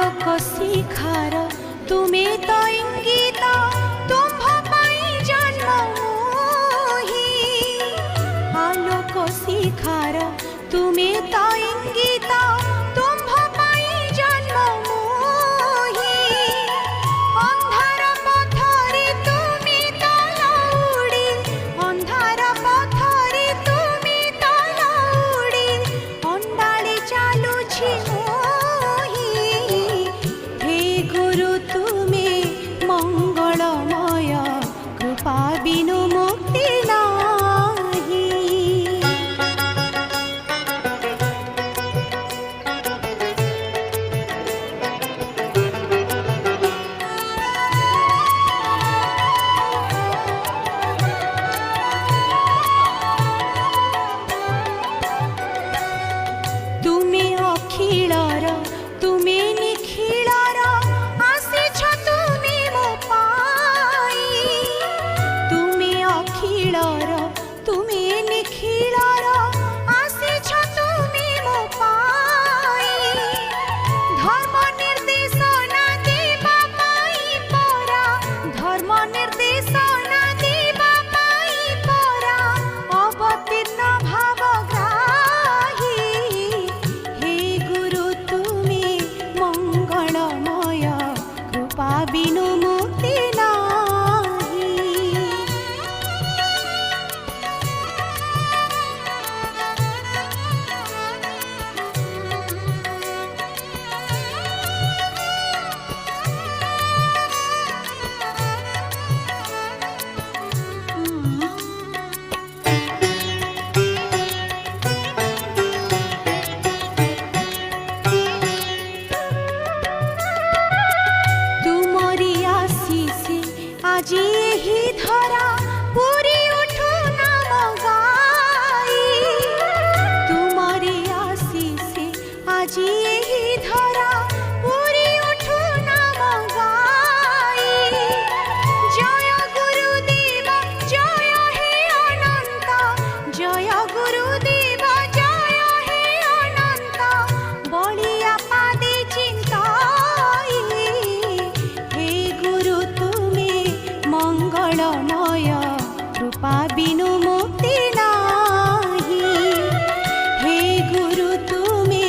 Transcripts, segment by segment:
आलोक शिखार तुमे तो इंगित तुम्भ पाई जन्म मोही आलोक शिखार तुमे तो इंगित तुम्भ पाई जन्म मोही अंधार पथरे तुमे तो लौड़ी अंधार पथरे तुमे तो लौड़ी अंडाळे चालुछि मंगलमय कृपा बिनु मुक्ति नाही। तुमे अखिलर तुमे निखिलर आसिछ तुमे मो पाई तुमे अखिलर तुमे निखिलर आसिछ तुमे मो पाई धर्म निर्देशना देवा पाई परा धर्म निर्देशना देवा पाई परा अवतीर्ण भावग्राही हे गुरु तुमे मंगलमय कृपा बिनु मुक्ति नाही। तुमरी आशीषे आज एही धरा पूरी उठू नाम गाई तुमरी आशीषे आज एही धरा पूरी उठू नाम गाई जय गुरुदेव जय हे अनंत जय गुरुदेव जय हे अनंत बलिया पादे चिंताई हे गुरु तुमे मंगलमय कृपा बिनु मुक्ति नाही। हे गुरु तुमे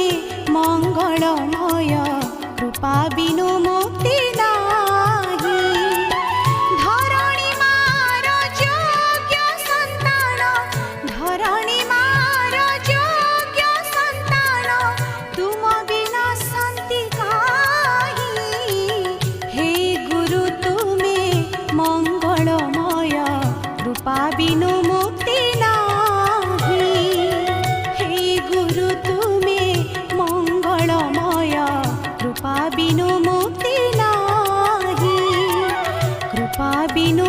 मंगलमय कृपा बिनु मुक्ति नाही। धरणी मार योग्य संतान धरणी मार योग्य संतान तुम बिना शांति काहि हे गुरु तुमे मंगलमय कृपा बिनु मुक्ति नाही। हे गुरु तुमे मंगलमय कृपा बिनु मुक्ति नाही कृपा बिनु